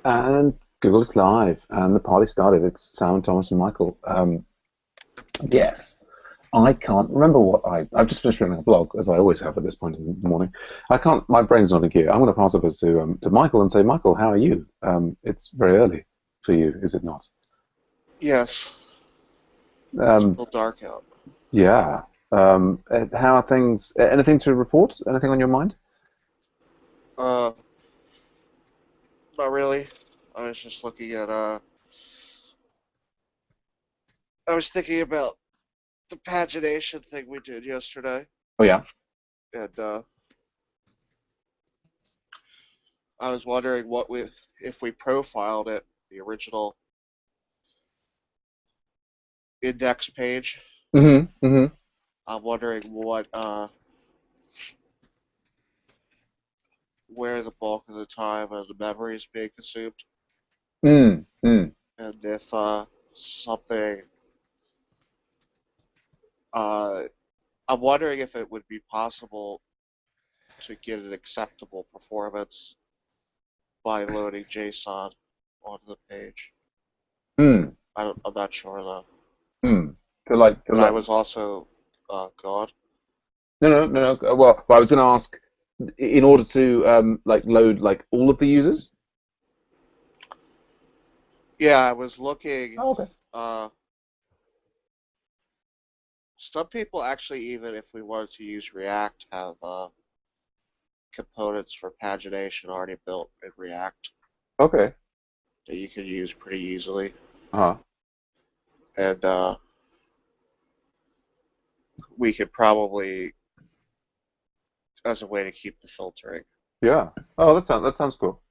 And Google is live, and the party started. It's Sam, Thomas, and Michael. Yes, I can't remember what I've just finished writing a blog, as I always have at this point in the morning. I can't. My brain's not in gear. I'm going to pass over to Michael and say, Michael, how are you? It's very early for you, is it not? Yes, it's Um, still dark out. yeah. How are things? Anything to report? Anything on your mind? Uh, Not really. I was just looking at, I was thinking about the pagination thing we did yesterday, Oh yeah. and I was wondering if we profiled it, the original index page. Mm-hmm. Mm-hmm. I'm wondering where the bulk of the time of the memory is being consumed, Mm. Mm. and if something, uh, I'm wondering if it would be possible to get an acceptable performance by loading JSON onto the page. Mm. I'm not sure though. Mm. To And I like. was also, God. No, no, no, no. Well, I was going to ask, in order to like load like all of the users. Yeah, I was looking. Oh, okay. Uh, some people actually, even if we wanted to use React, have components for pagination already built in React Okay. that you can use pretty easily. Uh-huh. And we could probably, as a way to keep the filtering. Yeah. Oh, that sounds cool.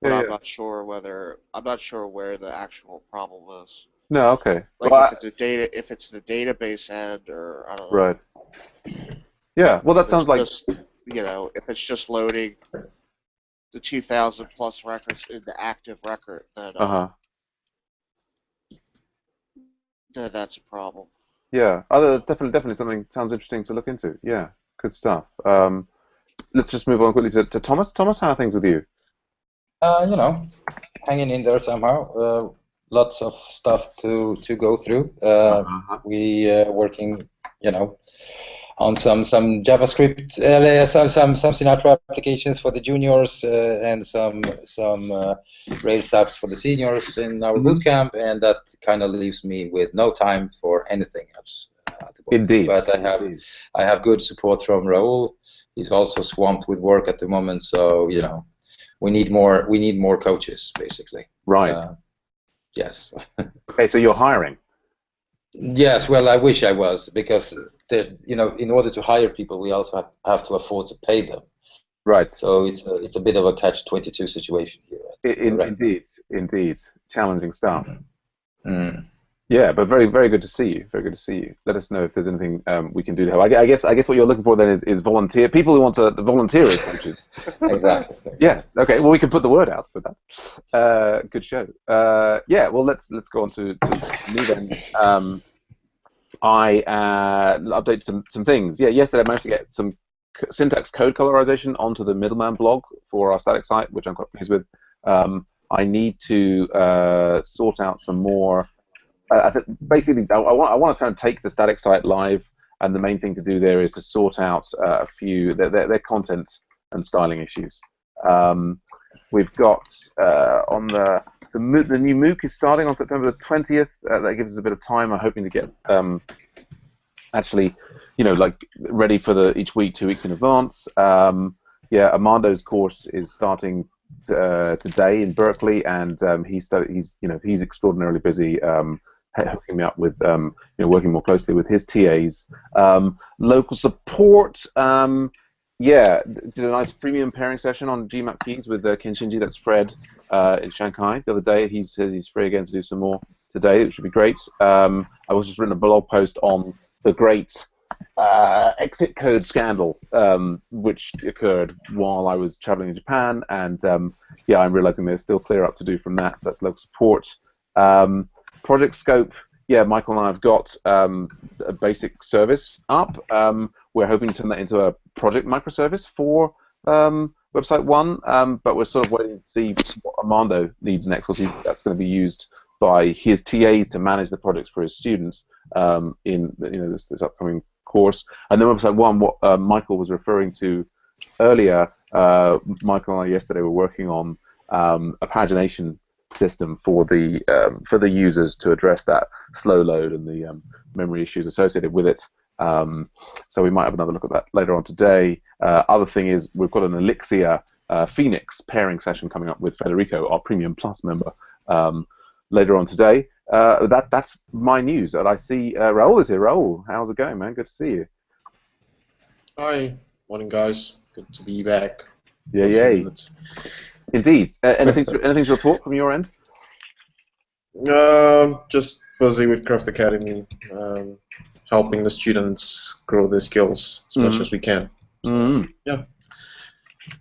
Yeah, But yeah. I'm not sure where the actual problem is. No, okay. Like if it's the database end, or I don't know. Right. Yeah. Well, that If it's sounds like. just, if it's just loading the 2,000 plus records into active record, Uh-huh. then that's a problem. Yeah. Definitely something sounds interesting to look into. Yeah. Good stuff. Let's just move on quickly to Thomas. Thomas, how are things with you? You know, hanging in there somehow. Lots of stuff to go through. Uh-huh. We working, you know, on some JavaScript, some Sinatra applications for the juniors, and some Rails apps for the seniors in our Hmm. bootcamp, and that kind of leaves me with no time for anything else at the moment. Indeed. But Indeed. I have good support from Raul. He's also swamped with work at the moment, so we need more coaches basically. Right. Uh, yes. Okay, so you're hiring. Yes, well, I wish I was, because in order to hire people, we also have to afford to pay them. Right. So it's a bit of a catch-22 situation here right now. Indeed. Indeed. Challenging stuff. Mm. Yeah, but very, very good to see you. Very good to see you. Let us know if there's anything we can do to help. I guess what you're looking for then is volunteer people who want to volunteer as coaches. Exactly. Yes. Okay. Well, we can put the word out for that. Good show. Yeah. Well, let's go on to me then. I updated some things. Yeah. Yesterday I managed to get some syntax code colorization onto the Middleman blog for our static site, which I'm quite pleased with. I need to sort out some more. I think basically I want to kind of take the static site live, and the main thing to do there is to sort out a few their content and styling issues. Um, we've got on the new MOOC is starting on September the 20th. That gives us a bit of time. I'm hoping to get actually, like ready for the each week, 2 weeks in advance. Yeah, Armando's course is starting today in Berkeley, and he's extraordinarily busy. Hooking me up with working more closely with his TAs. Local support. Yeah, did a nice premium pairing session on GMAP keys with Ken Shinji. That's Fred in Shanghai the other day. He says he's free again to do some more today, which would be great. I was just written a blog post on the great exit code scandal, which occurred while I was traveling in Japan, and yeah, I'm realizing there's still clear up to do from that. So that's local support. Project scope. Yeah, Michael and I have got a basic service up. We're hoping to turn that into a project microservice for website one, but we're sort of waiting to see what Armando needs next, because that's going to be used by his TAs to manage the projects for his students in this upcoming course. And then website one, what Michael was referring to earlier, Michael and I yesterday were working on a pagination system for the users to address that slow load and the memory issues associated with it. So we might have another look at that later on today. Other thing is we've got an Elixir Phoenix pairing session coming up with Federico, our Premium Plus member, later on today. That's my news. And I see Raul is here. Raul, how's it going, man? Good to see you. Hi, morning guys. Good to be back. Yeah, yay. Indeed. Anything to report from your end? Just busy with Craft Academy, helping the students grow their skills as much as we can. So, yeah.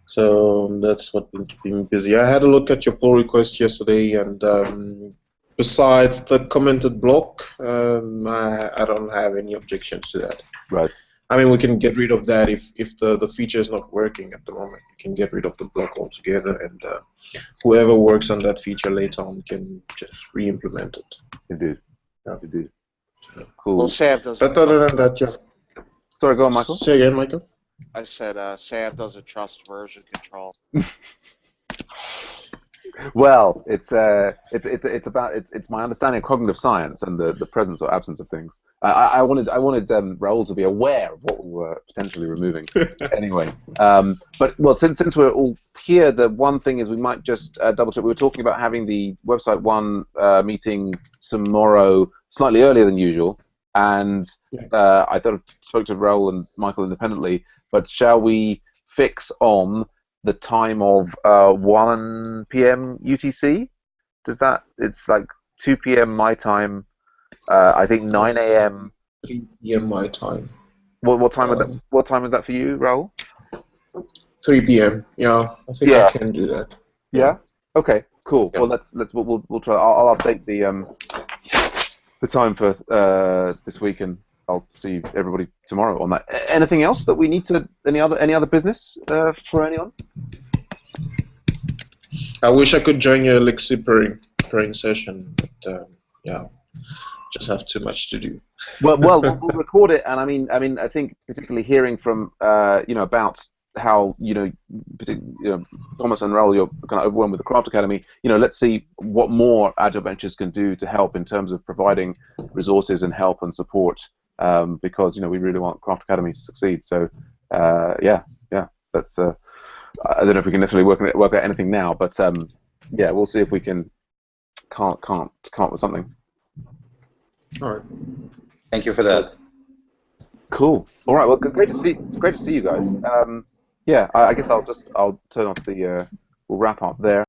So that's what been busy. I had a look at your pull request yesterday, and besides the commented block, I don't have any objections to that. Right. I mean, we can get rid of that if the feature is not working at the moment. We can get rid of the block altogether, and whoever works on that feature later on can just re-implement it. Indeed. Yeah. Indeed. Cool. Well, Sam doesn't. But other than that, yeah. Sorry, go on, Michael. Say again, Michael. I said Sam doesn't trust version control. Well, it's my understanding of cognitive science and the presence or absence of things. I wanted Raul to be aware of what we were potentially removing. Anyway, but well, since we're all here, the one thing is we might just double check. We were talking about having the website one meeting tomorrow, slightly earlier than usual, and I thought I spoke to Raul and Michael independently. But shall we fix on the time of 1 p.m. UTC? It's like 2 p.m. my time, I think 9 a.m. 3 p.m. my time. What time is that for you, Raul? 3 p.m. Yeah, I think I can do that. Yeah. Okay. Cool. Yeah. Well, we'll try. I'll update the time for this week, and I'll see everybody tomorrow on that. Anything else that we need to? Any other business for anyone? I wish I could join your Elixir pairing session, but yeah, just have too much to do. Well, we'll record it, and I mean, I think particularly hearing from about how Thomas and Raul, you're kind of overwhelmed with the Craft Academy. Let's see what more Agile Ventures can do to help in terms of providing resources and help and support. Because we really want Craft Academy to succeed. So that's I don't know if we can necessarily work out anything now, but we'll see if we can come up with something. All right. Thank you for that. Cool. All right. Well, great to see you guys. I guess I'll turn off the. We'll wrap up there.